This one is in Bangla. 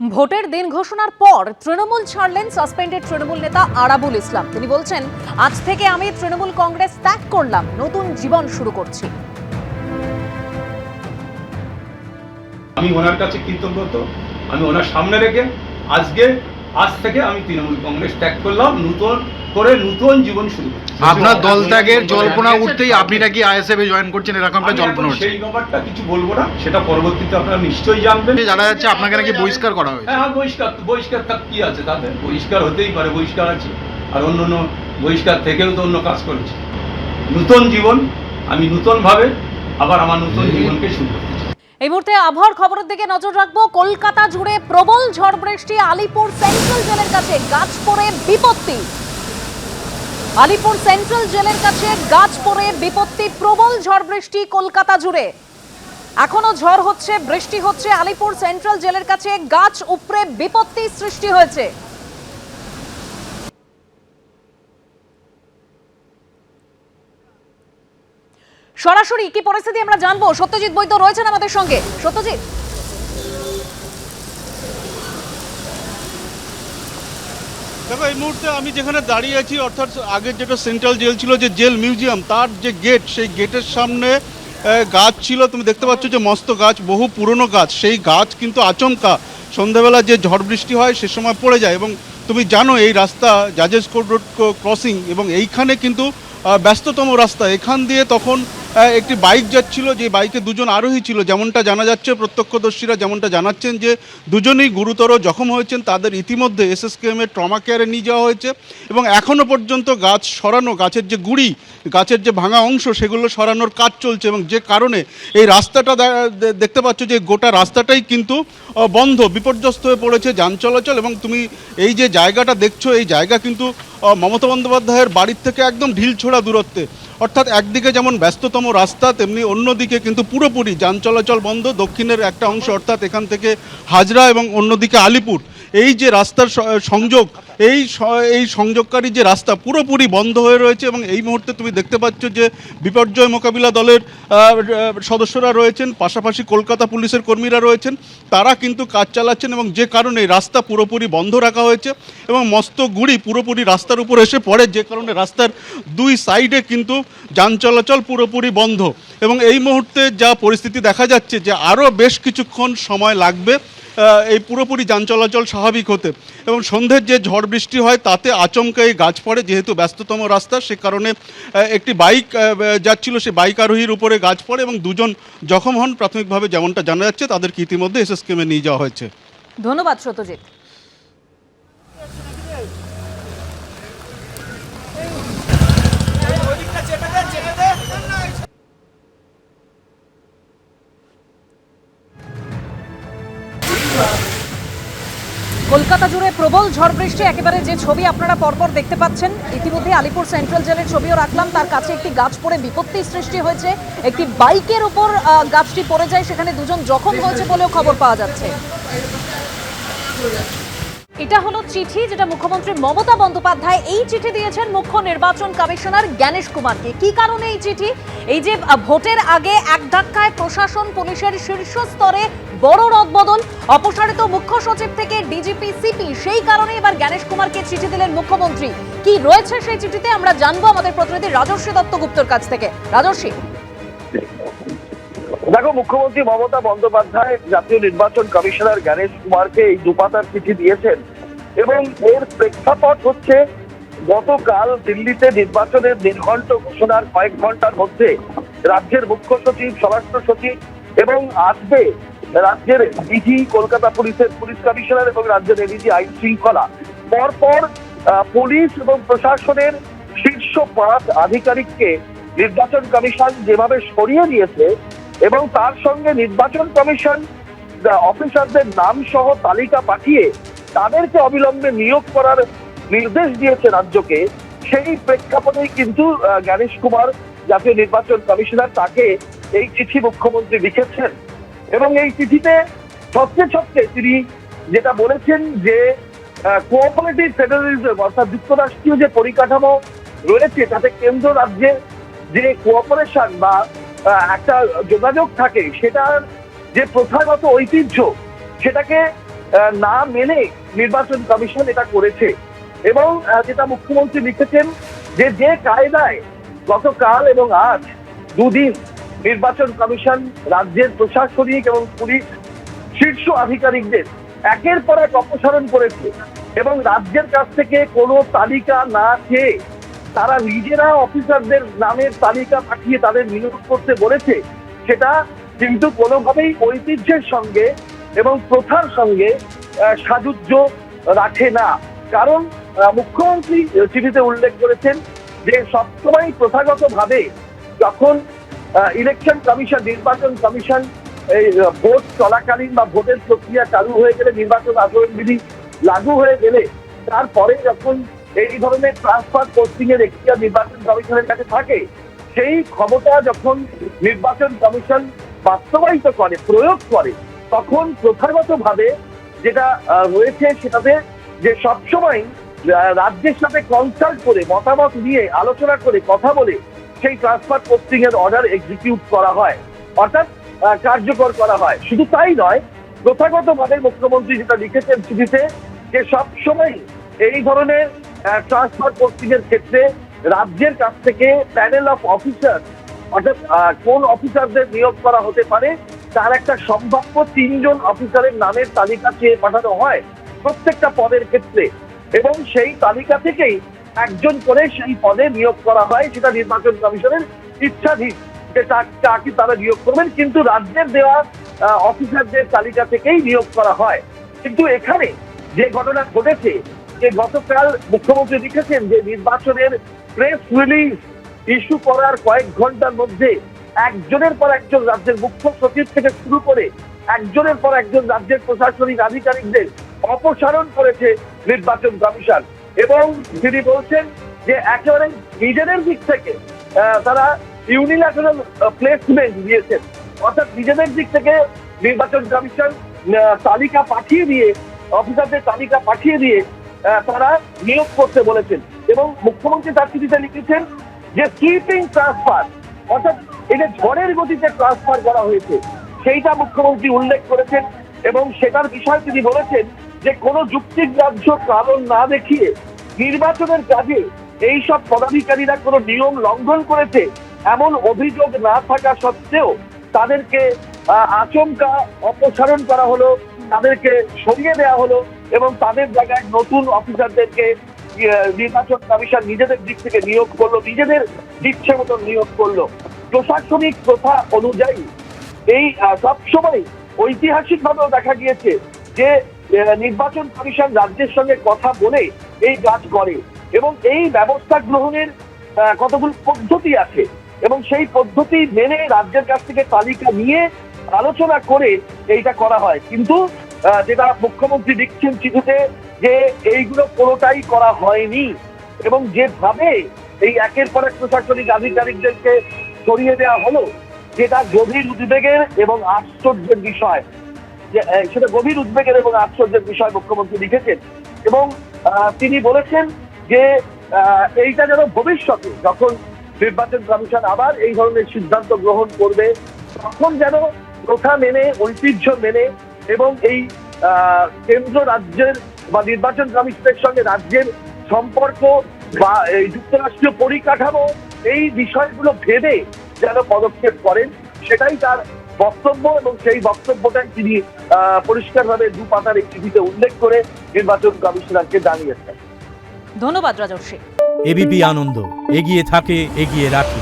ভোটের দিন ঘোষণার পর তৃণমূল ছাড়লেন সাসপেন্ডেড তৃণমূল নেতা আরাবুল ইসলাম। তিনি বলছেন, আজ থেকে আমি তৃণমূল কংগ্রেস ত্যাগ করলাম, নতুন জীবন শুরু করছি। আমি ওনার কাছে কৃতজ্ঞ। আমি ওনার সামনে রেখে আজ থেকে আমি তৃণমূল কংগ্রেস ত্যাগ করলাম, নতুন জীবন শুরু করছি। আপনার দল ত্যাগের জল্পনা উঠতেই আপনি নাকি আইএসএফ এ জয়েন করছেন, এরকমটা জল্পনা উঠছে। সেই ব্যাপারটা কিছু বলবো না, সেটা পরবর্তীতে আপনারা নিশ্চয়ই জানবেন। জানা যাচ্ছে আপনাকে নাকি বহিষ্কার করা হয়েছে। হ্যাঁ, বহিষ্কার কি আছে তাতে? বহিষ্কার হতেই পারে, বহিষ্কার আছে। আর অন্য বহিষ্কার থেকেও তো অন্য কাজ করেছি। নতুন জীবন, আমি নতুনভাবে আবার আমার নতুন জীবনকে শুরু করতে চাই। এই মুহূর্তে আবহাওয়ার খবরের দিকে নজর রাখবো। কলকাতা জুড়ে প্রবল ঝড় বৃষ্টি, আলিপুর সেন্ট্রাল জেলের কাছে গাছ পড়ে বিপত্তি। আলিপুর সেন্ট্রাল জেলের কাছে গাছ পড়ে বিপত্তি, প্রবল ঝড় বৃষ্টি কলকাতা জুড়ে। এখনো ঝড় হচ্ছে, বৃষ্টি হচ্ছে। আলিপুর সেন্ট্রাল জেলের কাছে গাছ উপড়ে বিপত্তি সৃষ্টি হয়েছে। সরাসরি কি পরিস্থিতি আমরা জানবো। সত্যজিৎ বৈদ্য রয়েছেন আমাদের সঙ্গে। সত্যজিৎ, দেখো, এই মুহূর্তে আমি যেখানে দাঁড়িয়ে আছি, অর্থাৎ আগের যেটা সেন্ট্রাল জেল ছিল, যে জেল মিউজিয়াম, তার যে গেট, সেই গেটের সামনে গাছ ছিল। তুমি দেখতে পাচ্ছ যে মস্ত গাছ, বহু পুরনো গাছ। সেই গাছ কিন্তু আচমকা সন্ধ্যাবেলা যে ঝড় বৃষ্টি হয় সে সময় পড়ে যায়। এবং তুমি জানো এই রাস্তা জাজেস কোর্ট রোড ক্রসিং, এবং এইখানে কিন্তু ব্যস্ততম রাস্তা। এখান দিয়ে তখন একটি বাইক যাচ্ছিল, যে বাইকে দুজন আরোহী ছিল। যেমনটা জানা যাচ্ছে, প্রত্যক্ষদর্শীরা যেমনটা জানাচ্ছেন যে দুজনেই গুরুতর জখম হয়েছেন। তাদের ইতিমধ্যে এসএসকেএম এর ট্রমা কেয়ারে নিয়ে যাওয়া হয়েছে, এবং এখনও পর্যন্ত গাছ সরানো, গাছের যে গুড়ি, গাছের যে ভাঙা অংশ, সেগুলো সরানোর কাজ চলছে। এবং যে কারণে এই রাস্তাটা দেখতে পাচ্ছ যে গোটা রাস্তাটাই কিন্তু বন্ধ, বিপর্যস্ত হয়ে পড়েছে যান চলাচল। এবং তুমি এই যে জায়গাটা দেখছো, এই জায়গা কিন্তু মমতা বন্দ্যোপাধ্যায়ের বাড়ির থেকে একদম ঢিলছোড়া দূরত্বে। অর্থাৎ একদিকে যেমন ব্যস্ততম রাস্তা, তেমনি অন্যদিকে কিন্তু পুরোপুরি যান চলাচল বন্ধ। দক্ষিণের একটা অংশ, অর্থাৎ এখান থেকে হাজরা, এবং অন্যদিকে আলিপুর, এই যে রাস্তার সংযোগ, এই সংযোগকারী যে রাস্তা পুরোপুরি বন্ধ হয়ে রয়েছে। এবং এই মুহূর্তে তুমি দেখতে পাচ্ছ যে বিপর্যয় মোকাবিলা দলের সদস্যরা রয়েছেন, পাশাপাশি কলকাতা পুলিশের কর্মীরা রয়েছেন। তারা কিন্তু কাজ চালাচ্ছেন, এবং যে কারণে রাস্তা পুরোপুরি বন্ধ রাখা হয়েছে, এবং মস্ত গুড়ি পুরোপুরি রাস্তার উপর এসে পড়ে, যে কারণে রাস্তার দুই সাইডে কিন্তু যান চলাচল পুরোপুরি বন্ধ। এবং এই মুহূর্তে যা পরিস্থিতি দেখা যাচ্ছে যে আরও বেশ কিছুক্ষণ সময় লাগবে এই পুরোপুরি যান চলাচল স্বাভাবিক হতে। এবং সন্ধ্যের যে ঝড় বৃষ্টি হয় তাতে আচমকা এই গাছ পড়ে, যেহেতু ব্যস্ততম রাস্তা, সে কারণে একটি বাইক যাচ্ছিল, সে বাইক আরোহীর উপরে গাছ পড়ে, এবং দুজন জখম হন। প্রাথমিকভাবে যেমনটা জানা যাচ্ছে, তাদেরকে ইতিমধ্যে এসএসকেএমে নিয়ে যাওয়া হয়েছে। ধন্যবাদ সত্যজিৎ। কলকাতা জুড়ে প্রবল ঝড় বৃষ্টি, একেবারে যে ছবি আপনারা পরপর দেখতে পাচ্ছেন। ইতিমধ্যে আলিপুর সেন্ট্রাল জেলের ছবিও রাখলাম, তার কাছে একটি গাছ পড়ে বিপত্তি সৃষ্টি হয়েছে। একটি বাইকের উপর গাছটি পড়ে যায়, সেখানে দুজন জখম হয়েছে বলেও খবর পাওয়া যাচ্ছে। এটা হলো চিঠি যেটা মুখ্যমন্ত্রী মমতা বন্দ্যোপাধ্যায় এই চিঠি দিয়েছেন মুখ্য নির্বাচন কমিশনার জ্ঞানেশ কুমারকে। কি কারণে এই চিঠি? এই যে ভোটের আগে এক ধাক্কায় প্রশাসন পুলিশের শীর্ষ স্তরে বড় রদবদল, অপসারিত মুখ্য সচিব থেকে ডিজিপি সিপি, সেই কারণে এবার জ্ঞানেশ কুমারকে চিঠি দিলেন মুখ্যমন্ত্রী। কি রয়েছে সেই চিঠিতে আমরা জানবো আমাদের প্রতিনিধি রাজর্ষি দত্তগুপ্তর কাছ থেকে। রাজর্ষি, দেখো, মুখ্যমন্ত্রী মমতা বন্দ্যোপাধ্যায় জাতীয় নির্বাচন কমিশনার জ্ঞানেশ কুমারকে এই দুপাতার চিঠি দিয়েছেন, এবং এর প্রেক্ষাপট হচ্ছে গতকাল দিল্লিতে নির্বাচনের নির্ঘণ্ট ঘোষণার কয়েক ঘন্টার মধ্যে রাজ্যের মুখ্য সচিব, স্বরাষ্ট্র সচিব এবং আসবে রাজ্যের ডিজি, কলকাতা পুলিশের পুলিশ কমিশনার এবং রাজ্যের এডিজি আইন শৃঙ্খলা, পরপর পুলিশ এবং প্রশাসনের শীর্ষ 5 আধিকারিককে নির্বাচন কমিশন যেভাবে সরিয়ে দিয়েছে, এবং তার সঙ্গে নির্বাচন কমিশন অফিসারদের নাম সহ তালিকা পাঠিয়ে তাদেরকে অবিলম্বে নিয়োগ করার নির্দেশ দিয়েছে রাজ্যকে, সেই প্রেক্ষাপটেই কিন্তু জ্ঞানেশ কুমার জাতীয় নির্বাচন কমিশনার, তাকে এই চিঠি মুখ্যমন্ত্রী লিখেছেন। এবং এই চিঠিতে ছত্রে তিনি যেটা বলেছেন যে কোঅপারেটিভ ফেডারেলিজম, অর্থাৎ যুক্তরাষ্ট্রীয় যে পরিকাঠামো রয়েছে, তাতে কেন্দ্র রাজ্যের যে কোঅপারেশন বা একটা যোগাযোগ থাকে, সেটার যে প্রথাগত ঐতিহ্য, সেটাকে না মেনে নির্বাচন কমিশন এটা করেছে। এবং যেটা মুখ্যমন্ত্রী লিখেছেন যে যে কায়দায় গতকাল এবং আজ দুদিন নির্বাচন কমিশন রাজ্যের প্রশাসনিক এবং পুলিশ শীর্ষ আধিকারিকদের একের পর এক অপসারণ করেছে এবং রাজ্যের কাছ থেকে কোনো তালিকা না চেয়ে তারা নিজেরা অফিসারদের নামের তালিকা পাঠিয়ে তাদের নিয়োগ করতে বলেছে, সেটা কিন্তু কোনোভাবেই ঐতিহ্যের সঙ্গে এবং প্রথার সঙ্গে সাযুজ্য রাখে না। কারণ মুখ্যমন্ত্রী চিঠিতে উল্লেখ করেছেন যে সবসময় প্রথাগতভাবে যখন ইলেকশন কমিশন নির্বাচন কমিশন এই ভোট চলাকালীন বা ভোটের প্রক্রিয়া চালু হয়ে গেলে, নির্বাচন আচরণবিধি লাগু হয়ে গেলে তারপরে যখন এই ধরনের ট্রান্সফার পোস্টিং এর এখতিয়ার নির্বাচন কমিশনের কাছে থাকে, সেই ক্ষমতা যখন নির্বাচন কমিশন বাস্তবায়িত করে, প্রয়োগ করে, তখন প্রথাগতভাবে যেটা রয়েছে সেটাতে যে সবসময় রাজ্যের সাথে কনসাল্ট করে, মতামত নিয়ে, আলোচনা করে, কথা বলে সেই ট্রান্সফার পোস্টিং এর অর্ডার এক্সিকিউট করা হয়, অর্থাৎ কার্যকর করা হয়। শুধু তাই নয়, প্রথাগতভাবে মুখ্যমন্ত্রী যেটা লিখেছেন চিঠিতে যে সবসময় এই ধরনের ট্রান্সফার পোস্টিং এর ক্ষেত্রে রাজ্যের কাছ থেকে প্যানেল অফ অফিসার, অর্থাৎ কোন অফিসারদের নিয়োগ করা হতে পারে তার একটা সম্ভাব্য 3 জন অফিসারের নামের তালিকা চেয়ে পাঠানো হয় প্রত্যেকটা পদের ক্ষেত্রে, এবং সেই তালিকা থেকেই একজন করে সেই পদে নিয়োগ করা হয়। সেটা নির্বাচন কমিশনের ইচ্ছাধীন যে তাকে তারা নিয়োগ করবেন, কিন্তু রাজ্যের দেওয়া অফিসারদের তালিকা থেকেই নিয়োগ করা হয়। কিন্তু এখানে যে ঘটনা ঘটেছে, যে গতকাল মুখ্যমন্ত্রী লিখেছেন যে নির্বাচনের প্রেস রিলিজ ইস্যু করার কয়েক ঘন্টার মধ্যে একজনের পর একজন রাজ্যের মুখ্য সচিব থেকে শুরু করে একজনের পর একজন রাজ্যের প্রশাসনিক আধিকারিকদের অপসারণ করেছে নির্বাচন কমিশন। এবং তিনি বলছেন যে একেবারে নিজেদের দিক থেকে তারা ইউনিল্যাটারাল প্লেসমেন্ট দিয়েছেন, অর্থাৎ নিজেদের দিক থেকে নির্বাচন কমিশন তালিকা পাঠিয়ে দিয়ে, অফিসারদের তালিকা পাঠিয়ে দিয়ে তারা নিয়োগ করতে বলেছেন। এবং মুখ্যমন্ত্রী তার চিঠিতে লিখেছেন যে স্লিপিং ট্রান্সফার, অর্থাৎ এই যে ঝড়ের গতিতে ট্রান্সফার করা হয়েছে সেইটা মুখ্যমন্ত্রী উল্লেখ করেছেন। এবং সেটার বিষয়ে তিনি বলেছেন যে কোনো যুক্তিগ্রাহ্য কারণ না দেখিয়ে নির্বাচনের কাজে এই সব পদাধিকারীরা কোনো নিয়ম লঙ্ঘন করেছে এমন অভিযোগ না থাকা সত্ত্বেও তাদেরকে আচমকা অপসারণ করা হলো, তাদেরকে সরিয়ে দেওয়া হলো এবং তাদের জায়গায় নতুন অফিসারদেরকে নির্বাচন কমিশন নিজেদের দিক থেকে নিয়োগ করলো, নিজেদের ইচ্ছে মতন নিয়োগ করলো। প্রশাসনিক প্রথা অনুযায়ী এই সবসময় ঐতিহাসিকভাবেও দেখা গিয়েছে যে নির্বাচন কমিশন রাজ্যের সঙ্গে কথা বলে এই কাজ করে এবং এই ব্যবস্থা গ্রহণের কতগুলো পদ্ধতি আছে এবং সেই পদ্ধতি মেনে রাজ্যের কাছ থেকে তালিকা নিয়ে আলোচনা করে এইটা করা হয়। কিন্তু যেটা মুখ্যমন্ত্রী লিখছেন চিঠিতে যে এইগুলো কোনোটাই করা হয়নি এবং যেভাবে এই একের পর এক প্রশাসনিক আধিকারিকদেরকে সরিয়ে দেওয়া হলো, যেটা গভীর উদ্বেগের এবং আশ্চর্যের বিষয়, সেটা গভীর উদ্বেগের এবং আশ্চর্যের বিষয় মুখ্যমন্ত্রী লিখেছেন। এবং তিনি বলেছেন যে এইটা যেন ভবিষ্যতে যখন নির্বাচন কমিশন আবার এই ধরনের সিদ্ধান্ত গ্রহণ করবে তখন যেন প্রথা মেনে, ঐতিহ্য মেনে এবং এই কেন্দ্র রাজ্যের বা নির্বাচন কমিশনের সঙ্গে রাজ্যের সম্পর্ক বা যুক্তরাষ্ট্রীয় পরিকাঠামো, এই বিষয়গুলো ভেবে যেন পদক্ষেপ করেন, সেটাই তার বক্তব্য। এবং সেই বক্তব্যটাই তিনি পরিষ্কারভাবে 2 পাতার এই চিঠিতে উল্লেখ করে নির্বাচন কমিশনারকে জানিয়েছেন। ধন্যবাদ রাজর্ষি। এবিপি আনন্দ, এগিয়ে থাকে, এগিয়ে রাখে।